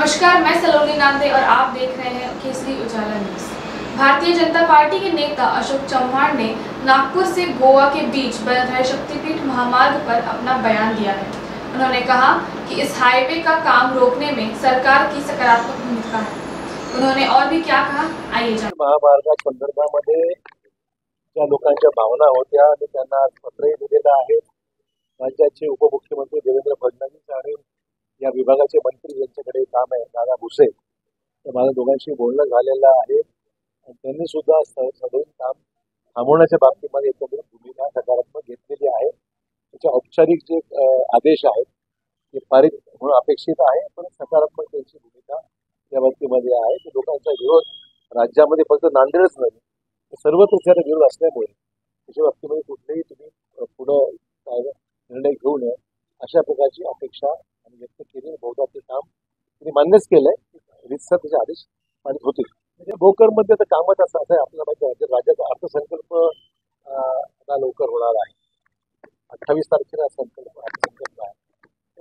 नमस्कार, मैं सलोनी नामदे और आप देख रहे हैं केसरी उजाला न्यूज। भारतीय जनता पार्टी के नेता अशोक चव्हाण ने नागपुर से गोवा के बीच बलराज शक्तिपीठ महामार्ग पर अपना बयान दिया है। उन्होंने कहा कि इस हाईवे का काम रोकने में सरकार की सकारात्मक भूमिका है। उन्होंने और भी क्या कहा, आइए जानें। महामार्गा संदर्भामध्ये ज्या लोकांच्या भावना होत्या आणि त्यांना पत्रही दिलेलं आहे। राज्याचे उपमुख्यमंत्री देवेंद्र फडणवीस आणि या विभागाचे मंत्री यांच्याकडे काम आहे दादा भुसे, तर माझं दोघांशी बोलणं झालेलं आहे। त्यांनी सुद्धा सदैव काम थांबवण्याच्या बाबतीमध्ये एकंदरीत भूमिका सकारात्मक घेतलेली आहे। त्याचे औपचारिक जे आदेश आहेत ते पारित होणं अपेक्षित आहे, पण सकारात्मक त्यांची भूमिका या बाबतीमध्ये आहे की लोकांचा विरोध राज्यामध्ये फक्त नांदेडच नाही सर्वत्र त्याचा विरोध असल्यामुळे त्याच्या बाबतीमध्ये कुठलेही तुम्ही पुढं निर्णय घेऊ नये अशा प्रकारची अपेक्षा व्यक्त केली। बहुधा ते काम त्यांनी मान्यच केलंय, रितसर त्याचे आदेश पारित होतील। म्हणजे भोकरमध्ये तर कामच असं आहे, आपल्याला माहिती आहे राज्याचा अर्थसंकल्प आता लवकर होणार आहे। 28 तारखेला अर्थसंकल्प आहे।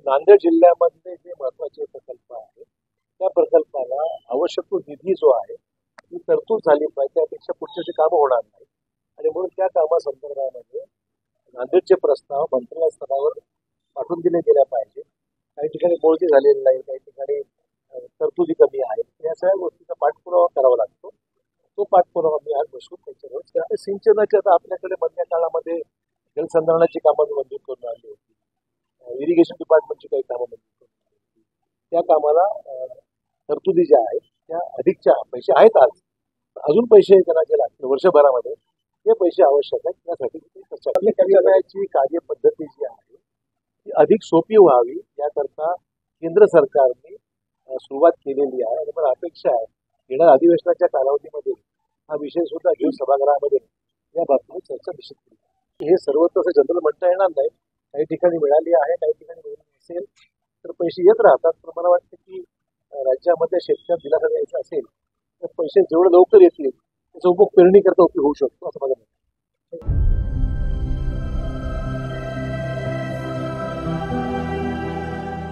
नांदेड जिल्ह्यामध्ये जे महत्वाचे प्रकल्प आहेत त्या प्रकल्पाला आवश्यक तो निधी जो आहे ती तरतूद झाली पाहिजे, त्यापेक्षा पुढचे कामं होणार नाही आणि म्हणून त्या कामासंदर्भामध्ये नांदेडचे प्रस्ताव मंत्रालय स्तरावर पाठवून दिले गेले पाहिजे। काही ठिकाणी मोजणी झालेली नाही, काही ठिकाणी तरतुदी कमी आहेत, या सगळ्या गोष्टीचा पाठपुरावा करावा लागतो। तो पाठपुरावा मी आज बसून त्याच्यावर आणि सिंचनाची आता आपल्याकडे मधल्या काळामध्ये जलसंधारणाची कामं मंजूर करून आणली होती, इरिगेशन डिपार्टमेंटची काही कामं मंजूर करून आणली होती। त्या कामाला तरतुदी ज्या आहेत त्या अधिकच्या पैसे आहेत, आज अजून पैसे त्यांना जे लागतील वर्षभरामध्ये ते पैसे आवश्यक आहेत, त्यासाठी चर्चा करण्याची कार्यपद्धती जी आहे ती अधिक सोपी व्हावी याकरता केंद्र सरकारने सुरुवात केलेली आहे आणि मला अपेक्षा आहे येणाऱ्या अधिवेशनाच्या कालावधीमध्ये हा विषय सुद्धा घेऊन सभागृहामध्ये या बाबतीत चर्चा निश्चित केली। हे सर्वत्र असं जनरल म्हणता येणार नाही, काही ठिकाणी मिळाली आहे, काही ठिकाणी मिळाली नसेल तर पैसे येत राहतात। पण मला वाटतं की राज्यामध्ये शेतकऱ्यांना दिलासा द्यायचा असेल तर पैसे जेवढे लवकर येतील त्याचा उपयोग पेरणीकरता उपयोग होऊ शकतो असं मला वाटतं।